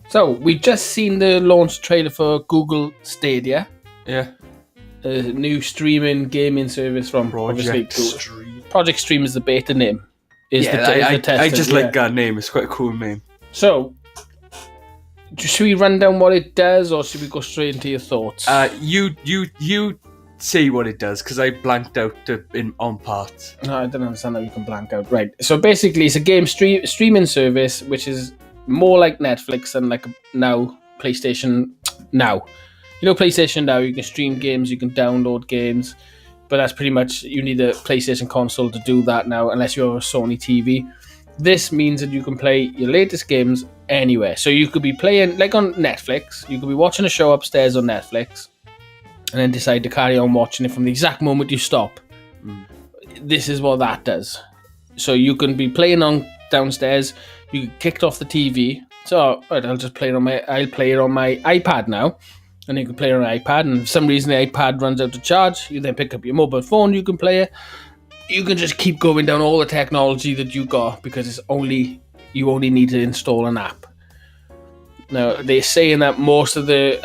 So, we've just seen the launch trailer for Google Stadia. Yeah. A new streaming gaming service from Project Stream. Project Stream is the beta name. I just like that name. It's quite a cool name. So, should we run down what it does, or should we go straight into your thoughts? You say what it does, because I blanked out on parts. No, I don't understand how you can blank out. Right. So basically, it's a game streaming service which is more like Netflix than like now PlayStation Now. You know, PlayStation Now, you can stream games, you can download games, but that's pretty much, you need a PlayStation console to do that now, unless you have a Sony TV. This means that you can play your latest games anywhere. So you could be playing, like on Netflix, you could be watching a show upstairs on Netflix, and then decide to carry on watching it from the exact moment you stop. This is what that does. So you can be playing on downstairs, you get kicked off the TV. So right, I'll play it on my iPad now. And you can play it on an iPad, and if for some reason the iPad runs out of charge, you then pick up your mobile phone, you can play it. You can just keep going down all the technology that you got, because you only need to install an app. Now they're saying that most of the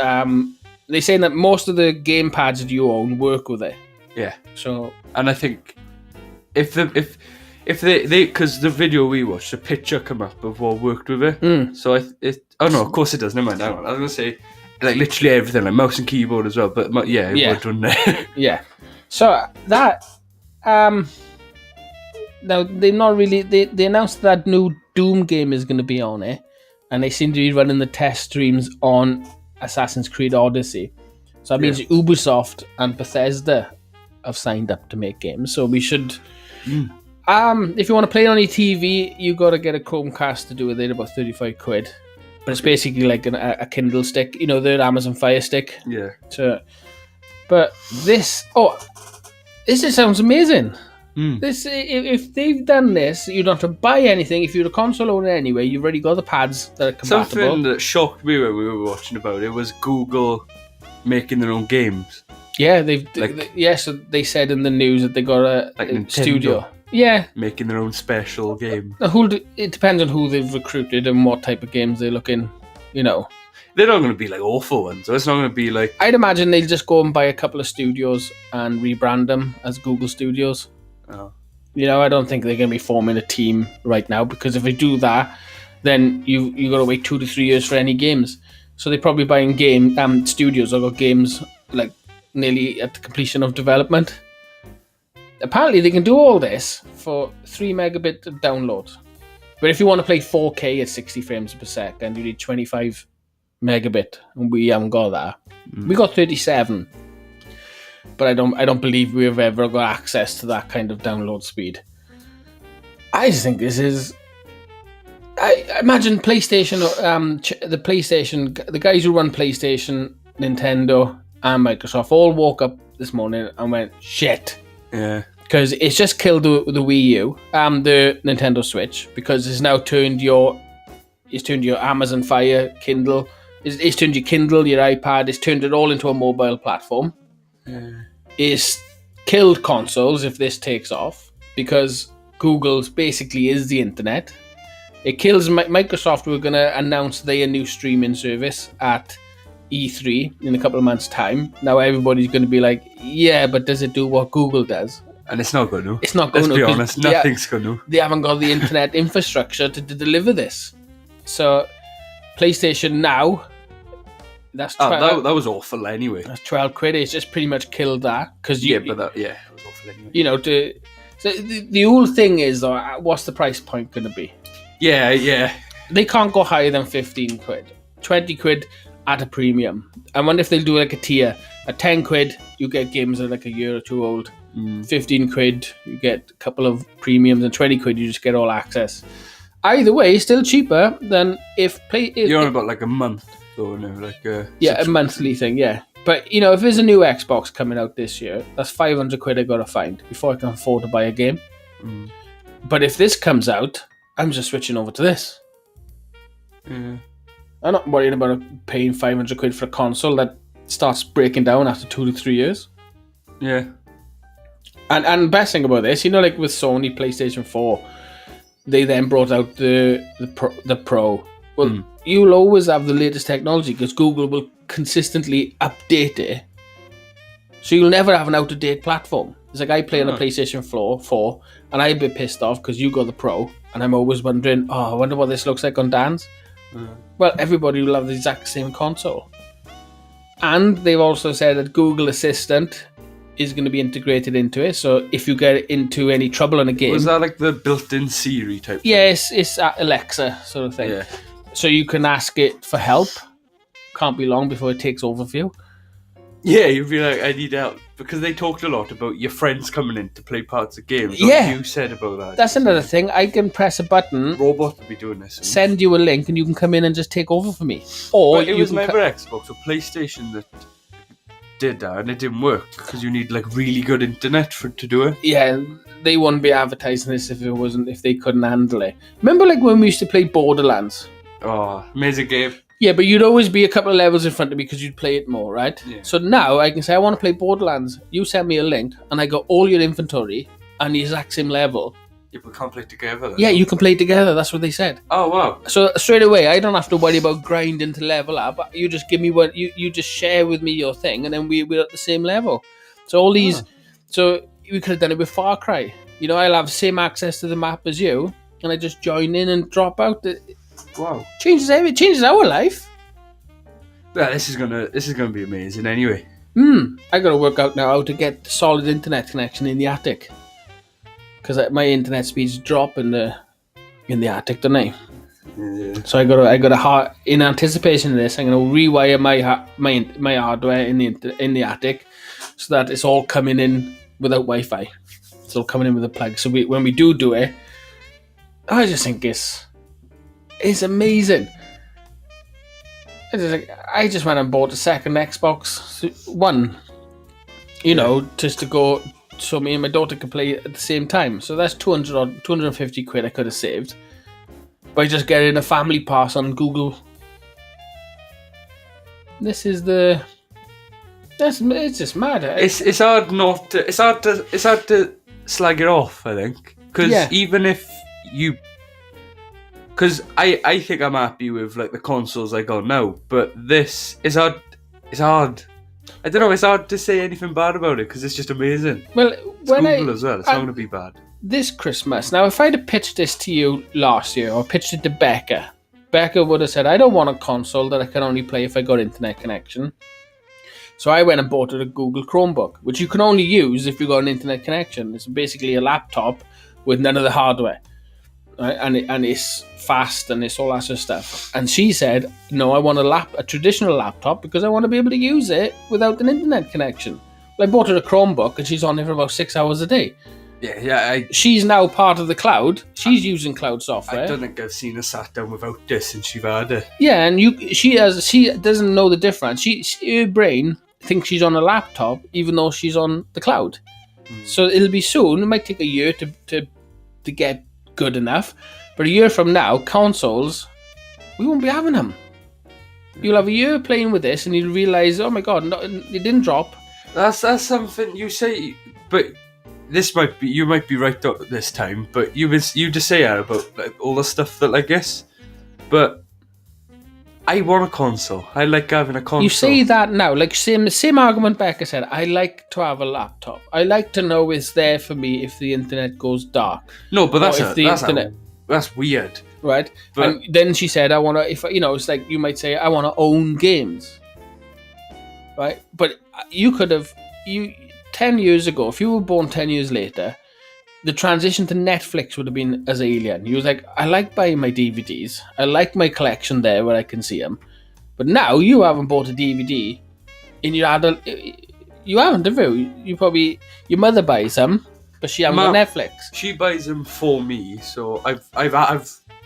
game pads that you own work with it. Yeah. So, and I think if they because the video we watched, a picture come up of what worked with it. So oh no, of course it does. Never mind. Hang on. I was gonna say like literally everything, like mouse and keyboard as well. But it would, wouldn't it? Yeah. So that now they're not really. They announced that new Doom game is going to be on it, and they seem to be running the test streams on Assassin's Creed Odyssey. So that means Ubisoft and Bethesda have signed up to make games. So we should. If you want to play it on your TV, you got to get a Chromecast to do it. They're about £35, but it's basically like a Kindle stick. You know, the Amazon Fire Stick. Yeah. So, but this just sounds amazing. This, if they've done this, you don't have to buy anything. If you're a console owner anyway, you've already got the pads that are compatible. Something that shocked me when we were watching about it was Google making their own games. Yeah, so they said in the news that they got a studio. Yeah, making their own special game. It depends on who they've recruited and what type of games they're looking. You know, they're not going to be like awful ones. So it's not going to be like. I'd imagine they'll just go and buy a couple of studios and rebrand them as Google Studios. Oh. You know, I don't think they're going to be forming a team right now, because if they do that, then you got to wait 2 to 3 years for any games. So they're probably buying studios that got games like nearly at the completion of development. Apparently they can do all this for 3 megabit download. But if you want to play 4K at 60 frames per second, you need 25 megabit, and we haven't got that. We got 37. But I don't believe we've ever got access to that kind of download speed. I just think this is. I imagine PlayStation, the guys who run PlayStation, Nintendo, and Microsoft all woke up this morning and went, shit. Yeah. Because it's just killed the Wii U, the Nintendo Switch, because it's now turned your Amazon Fire Kindle, it's turned your Kindle, your iPad, it's turned it all into a mobile platform. It's killed consoles if this takes off, because Google's basically is the internet. It kills Microsoft. We're going to announce their new streaming service at E3 in a couple of months' time. Now everybody's going to be like, yeah, but does it do what Google does? And it's not going to. It's not going to. Let's be honest, nothing's going to. They haven't got the internet infrastructure to deliver this. So, PlayStation Now, that's that was awful anyway. That's £12. It's just pretty much killed that. It was awful anyway. You know, so the whole thing is, though, what's the price point going to be? Yeah. They can't go higher than £15. £20 at a premium. I wonder if they'll do like a tier. At £10, you get games that are like a year or two old. £15, you get a couple of premiums, and £20, you just get all access. Either way, still cheaper than if you're on about like a month, though, no? Like a monthly thing, yeah. But you know, if there's a new Xbox coming out this year, that's £500 I gotta find before I can afford to buy a game. But if this comes out, I'm just switching over to this. I'm not worried about paying £500 for a console that starts breaking down after 2 to 3 years. Yeah. And the best thing about this, you know, like with Sony PlayStation 4, they then brought out the Pro, Well, you'll always have the latest technology because Google will consistently update it. So you'll never have an out-of-date platform. It's like I play on a PlayStation 4 and I'd be pissed off because you got the Pro and I'm always wondering, I wonder what this looks like on Dan's. Well, everybody will have the exact same console. And they've also said that Google Assistant is going to be integrated into it. So if you get into any trouble in a game... Was that like the built-in Siri type thing? Yes, it's Alexa sort of thing. Yeah. So you can ask it for help. Can't be long before it takes over for you. Yeah, you'd be like, I need help. Because they talked a lot about your friends coming in to play parts of games. Yeah. What you said about that. That's another thing. I can press a button, Robot would be doing this. send you a link, and you can come in and just take over for me. Or But it you was can never Xbox or PlayStation that did that, and it didn't work because you need like really good internet to do it. Yeah, they wouldn't be advertising this if they couldn't handle it. Remember, like when we used to play Borderlands? Oh, amazing game. Yeah, but you'd always be a couple of levels in front of me because you'd play it more, right? Yeah. So now I can say I want to play Borderlands. You send me a link, and I got all your inventory and the exact same level. Yeah, we can't play together then. Yeah, you can play together. That's what they said. Oh wow. So straight away, I don't have to worry about grinding to level up. You just give me what you just share with me your thing, and then we're at the same level. So all these, so we could have done it with Far Cry. You know, I'll have same access to the map as you, and I just join in and drop out. Wow. Changes everything. Changes our life. Yeah, this is gonna be amazing anyway. I got to work out now how to get solid internet connection in the attic, because my internet speeds drop in the attic, don't they? Yeah. So I got in anticipation of this, I'm going to rewire my hardware in the attic, so that it's all coming in without Wi-Fi. It's all coming in with a plug. So when we do it, I just think it's amazing. I just went and bought a second Xbox One, just to go so me and my daughter could play at the same time. So that's 250 quid I could have saved by just getting a family pass on Google. It's just mad. It's hard not to, it's hard to slag it off, I think, because even if you, because I think I'm happy with like the consoles I got now, but this is hard. It's hard. I don't know. It's hard to say anything bad about it because it's just amazing. Well, it's Google as well. It's not going to be bad. This Christmas, now if I'd have pitched this to you last year or pitched it to Becca would have said, I don't want a console that I can only play if I got internet connection. So I went and bought a Google Chromebook, which you can only use if you got an internet connection. It's basically a laptop with none of the hardware, right? And it's fast and it's all that sort of stuff. And she said, no, I want a traditional laptop because I want to be able to use it without an internet connection. Well, I bought her a Chromebook and she's on it for about 6 hours a day. Yeah. She's now part of the cloud. She's using cloud software. I don't think I've seen her sat down without this since you've had it. Yeah, and she doesn't know the difference. Her brain thinks she's on a laptop even though she's on the cloud. So it'll be soon. It might take a year to get good enough, but a year from now, consoles, we won't be having them. You'll have a year playing with this, and you'll realize, oh my god, no, it didn't drop. That's something you say, but you might be right this time. But you just say that about like all the stuff that I guess, but I want a console. I like having a console. You say that now, like same argument Becca said. I like to have a laptop. I like to know it's there for me if the internet goes dark. No, but that's weird, right? But, and then she said, I want to. If it's like you might say, I want to own games, right? But you could have 10 years ago, if you were born 10 years later, the transition to Netflix would have been as alien. You was like, I like buying my DVDs. I like my collection there where I can see them. But now you haven't bought a DVD in your adult. You haven't, have you? You probably, your mother buys them, but she hasn't got Netflix. She buys them for me, so I've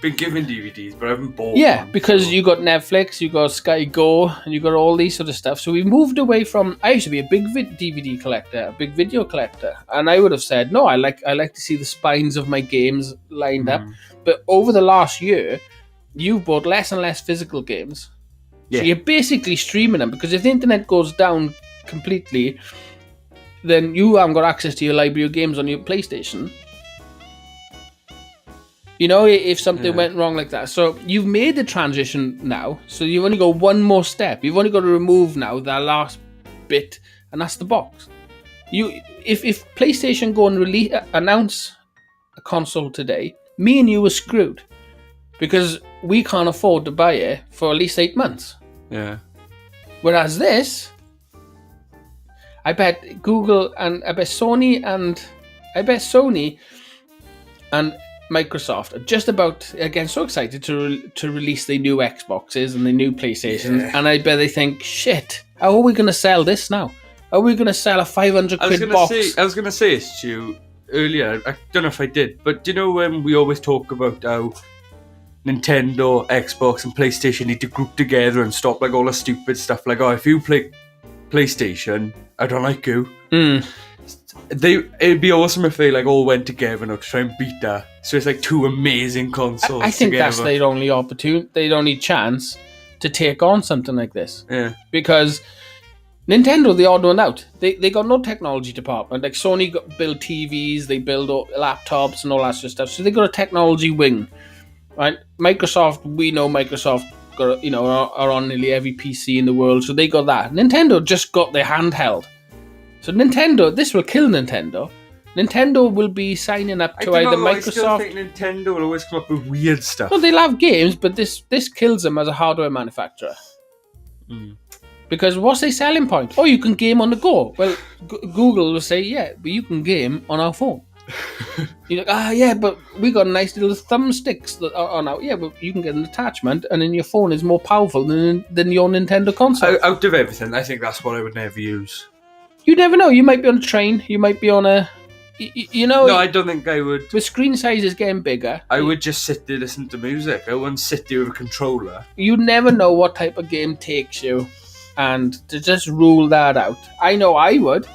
been given DVDs, but I haven't bought one. Because you got Netflix, you got Sky Go, and you got all these sort of stuff. So we moved away from. I used to be a big DVD collector, a big video collector, and I would have said no. I like to see the spines of my games lined up. But over the last year, you've bought less and less physical games. Yeah. So you're basically streaming them because if the internet goes down completely, then you haven't got access to your library of games on your PlayStation. You know, if something went wrong like that. So you've made the transition now. So you've only got one more step. You've only got to remove now that last bit, and that's the box. If PlayStation go and announce a console today, me and you are screwed because we can't afford to buy it for at least 8 months. Yeah. Whereas this, I bet Google and I bet Sony and Microsoft are just about, again, so excited to release the new Xboxes and the new PlayStations, and I bet they think, shit, how are we going to sell this now? Are we going to sell a 500 quid box? I was going to say this to you earlier, I don't know if I did, but do you know when we always talk about how Nintendo, Xbox and PlayStation need to group together and stop like all the stupid stuff, like, oh, if you play PlayStation, I don't like you. It'd be awesome if they like all went together now to try and beat that. So it's like two amazing consoles. I think together. That's their only opportunity, their only chance to take on something like this. Yeah. Because Nintendo, the odd one out. They got no technology department. Like Sony build TVs, they build laptops and all that sort of stuff. So they got a technology wing, right? Microsoft, we know Microsoft got, are on nearly every PC in the world, so they got that. Nintendo just got their handheld. So Nintendo, this will kill Nintendo. Nintendo will be signing up to either Microsoft. I still think Nintendo will always come up with weird stuff. No, they'll have games, but this kills them as a hardware manufacturer. Because what's their selling point? Oh, you can game on the go. Well, Google will say, yeah, but you can game on our phone. You're like, yeah, but we got nice little thumbsticks that are on out. Yeah, but you can get an attachment, and then your phone is more powerful than your Nintendo console. Out of everything, I think that's what I would never use. You never know. You might be on a train. You might be on a... No, I don't think I would. The screen size is getting bigger. I would just sit there listening to music. I wouldn't sit there with a controller. You never know what type of game takes you, and to just rule that out. I know I would.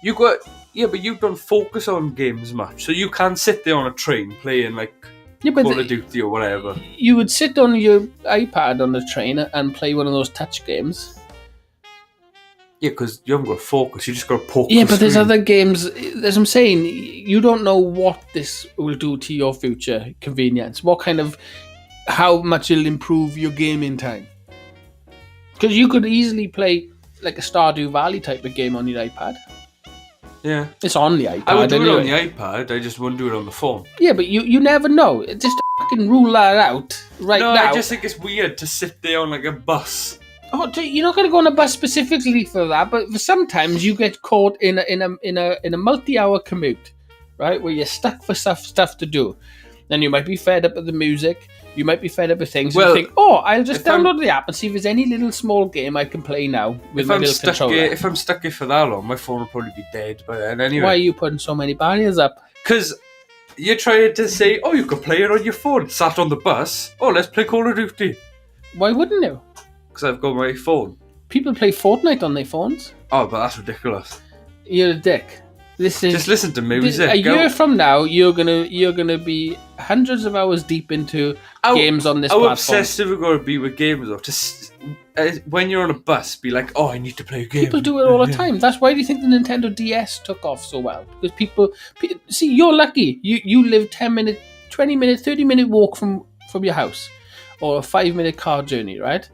Yeah, but you don't focus on games much, so you can't sit there on a train playing like Call of Duty or whatever. You would sit on your iPad on the train and play one of those touch games. Yeah, because you haven't got to focus, you just got to poke. Yeah, but there's other games. As I'm saying, you don't know what this will do to your future convenience. How much it'll improve your gaming time. Because you could easily play like a Stardew Valley type of game on your iPad. Yeah. It's on the iPad. I would do it on the iPad, I just wouldn't do it on the phone. Yeah, but you never know. Just fucking rule that out now. I just think it's weird to sit there on like a bus. Oh, you're not going to go on a bus specifically for that, but sometimes you get caught in a multi-hour commute, right, where you're stuck for stuff to do. Then you might be fed up with the music, you might be fed up with things, and you think, I'll just download the app and see if there's any little small game I can play now with my little controller. If I'm stuck here for that long, my phone will probably be dead by then anyway. Why are you putting so many barriers up? Because you're trying to say, you can play it on your phone. Sat on the bus, let's play Call of Duty. Why wouldn't you? Because I've got my phone. People play Fortnite on their phones. Oh, but that's ridiculous. You're a dick. Just listen to music. A year from now, you're gonna be hundreds of hours deep into games on this platform. How obsessed are we going to be with games, though? When you're on a bus, be like, I need to play a game. People do it all the time. That's why do you think the Nintendo DS took off so well? Because people see, you're lucky. You live 10 minute, 20 minute, 30 minute walk from your house, or a 5-minute car journey, right?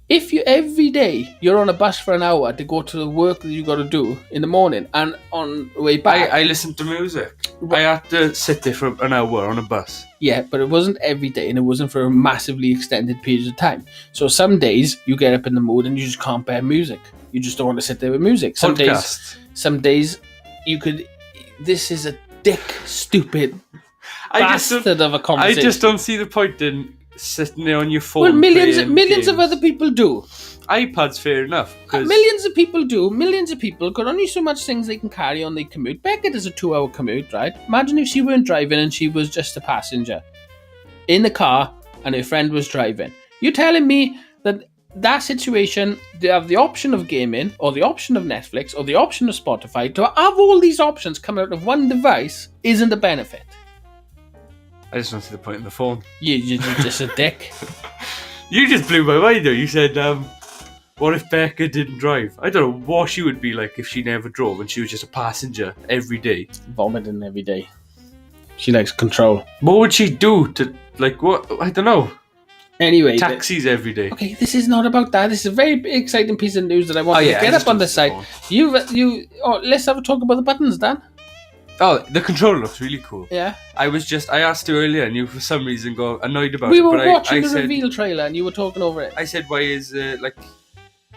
If every day you're on a bus for an hour to go to the work that you got to do in the morning, and on the way back, I listen to music. I had to sit there for an hour on a bus. Yeah, but it wasn't every day, and it wasn't for a massively extended period of time. So some days you get up in the mood and you just can't bear music. You just don't want to sit there with music. Some days you could. This is a dick, stupid bastard of a conversation. I just don't see the point in sitting there on your phone. Well, millions of other people do. iPad's fair enough. Millions of people do. Millions of people got only so much things they can carry on their commute. Beckett is a 2-hour commute, right? Imagine if she weren't driving and she was just a passenger in the car and her friend was driving. You're telling me that situation, they have the option of gaming or the option of Netflix or the option of Spotify. To have all these options come out of one device isn't a benefit. I just don't see the point in the phone. You're just a dick. You just blew my mind though. You said, what if Becca didn't drive? I don't know what she would be like if she never drove and she was just a passenger every day. Vomiting every day. She likes control. What would she do to, like, what? I don't know. Anyway, Taxis every day. Okay, this is not about that. This is a very exciting piece of news that I want to get up on the site. Let's have a talk about the buttons, Dan. Oh, the controller looks really cool. Yeah. I asked you earlier, and you for some reason got annoyed about we it. We were watching the reveal trailer, and you were talking over it. I said, why is like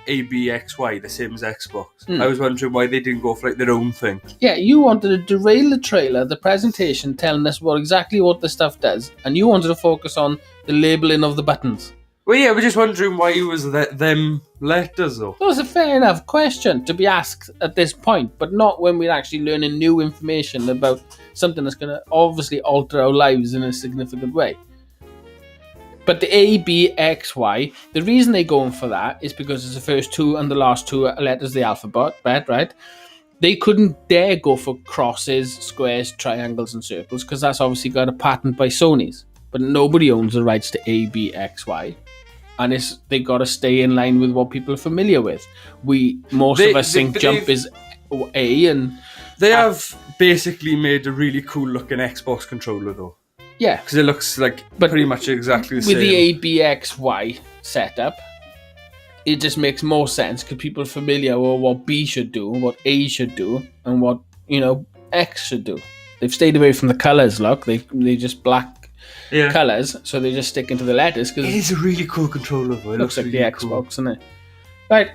ABXY the same as Xbox? I was wondering why they didn't go for like their own thing. Yeah, you wanted to derail the trailer, the presentation, telling us exactly what the stuff does, and you wanted to focus on the labeling of the buttons. Well, yeah, we're just wondering why it was them letters, though. That was a fair enough question to be asked at this point, but not when we're actually learning new information about something that's going to obviously alter our lives in a significant way. But the ABXY, the reason they're going for that is because it's the first two and the last two letters of the alphabet, right? They couldn't dare go for crosses, squares, triangles, and circles because that's obviously got a patent by Sony's. But nobody owns the rights to ABXY. And they got to stay in line with what people are familiar with. Most of us think jump is A, and they have basically made a really cool looking Xbox controller, though. Yeah, because it looks like pretty much exactly the same. With the ABXY setup, it just makes more sense because people are familiar with what B should do, what A should do, and what X should do. They've stayed away from the colors. Look, they just black. Colours, so they're just sticking to the letters. Cause it is a really cool controller, though. It looks like really the cool. Xbox, isn't it? Right,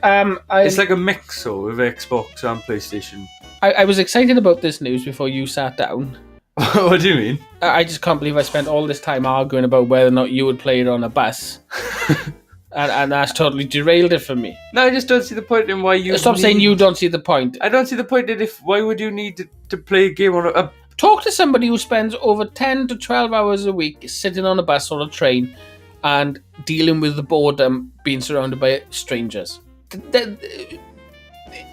it's like a mix, though, of Xbox and PlayStation. I was excited about this news before you sat down. What do you mean? I just can't believe I spent all this time arguing about whether or not you would play it on a bus. and that's totally derailed it for me. No, I just don't see the point in why you... Stop saying you don't see the point. I don't see the point in why would you need to play a game on a... Talk to somebody who spends over 10 to 12 hours a week sitting on a bus or a train and dealing with the boredom being surrounded by strangers.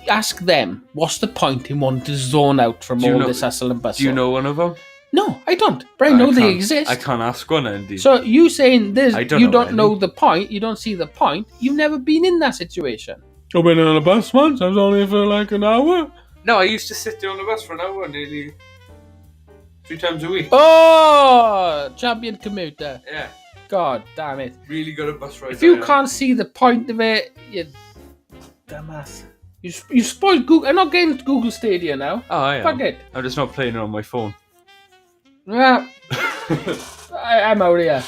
Ask them, what's the point in wanting to zone out from all this hustle and bustle? Do you know one of them? No, I don't. But I know they exist. I can't ask one, indeed. So you saying this, you don't know any. the point, you don't see the point, you've never been in that situation. I've been on a bus once, I was only for like an hour. No, I used to sit there on the bus for an hour nearly 3 times a week. Oh, champion commuter. Yeah. God damn it. Really good at bus rides. If you can't see the point of it, you dumbass. You spoiled Google. I'm not getting Google Stadia now. Oh, I am. Fuck it. I'm just not playing it on my phone. Yeah. I'm out here.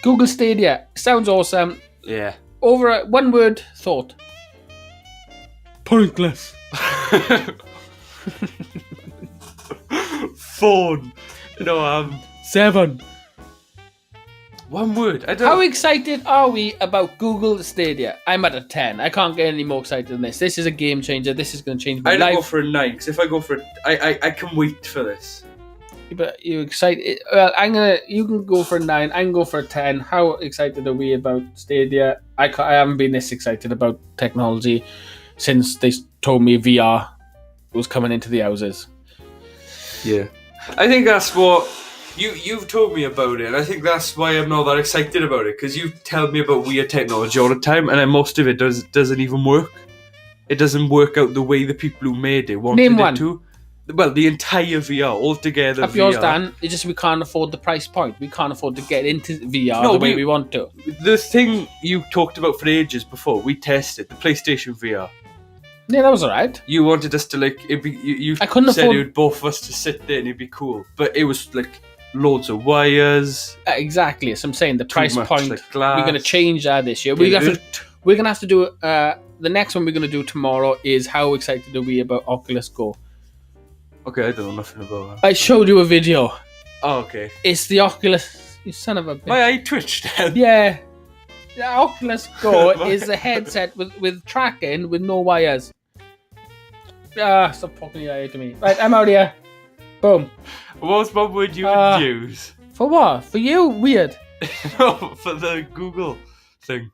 Google Stadia. Sounds awesome. Yeah. Over one word thought. Pointless. Phone. No, 7. One word. I don't. How excited are we about Google Stadia? I'm at a 10. I can't get any more excited than this. This is a game changer. This is going to change my life. I'd go for a 9, because if I go for I can wait for this. But you excited? Well, you can go for a 9. I can go for a 10. How excited are we about Stadia? I haven't been this excited about technology since they told me VR was coming into the houses. Yeah, I think that's what you've told me about it. And I think that's why I'm not that excited about it, because you tell me about weird technology all the time, and then most of it doesn't even work. It doesn't work out the way the people who made it wanted Name one. it to. Well, the entire VR altogether. Up yours, Dan. It's just we can't afford the price point. We can't afford to get into VR the way we want to. The thing you talked about for ages before, we tested the PlayStation VR. Yeah, that was alright. You wanted us to you I couldn't said afford... it would both of us to sit there and it'd be cool, but it was like loads of wires. Exactly, as I'm saying, the price much, point. like, glass. We're going to change that this year. We're going to have to do the next one we're going to do tomorrow is how excited are we about Oculus Go. Okay, I don't know nothing about that. I showed you a video. Oh, okay. It's the Oculus. You son of a bitch. My eye twitched then. Yeah. The Oculus Go is a headset with tracking with no wires. Stop fucking your eye to me. Right, I'm out here. Boom. What would you use? For what? For you? Weird. No, for the Google thing.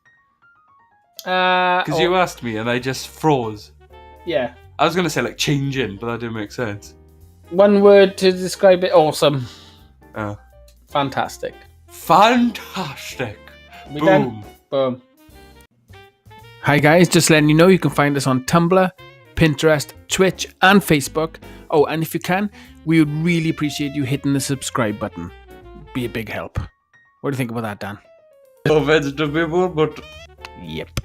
Because you asked me and I just froze. Yeah. I was going to say like changing, but that didn't make sense. One word to describe it: awesome. Fantastic. Fantastic. We Boom. Done? Boom. Hi guys, just letting you know you can find us on Tumblr, Pinterest, Twitch and Facebook. Oh, and if you can, we would really appreciate you hitting the subscribe button. Be a big help. What do you think about that, Dan? No vegetable, but Yep.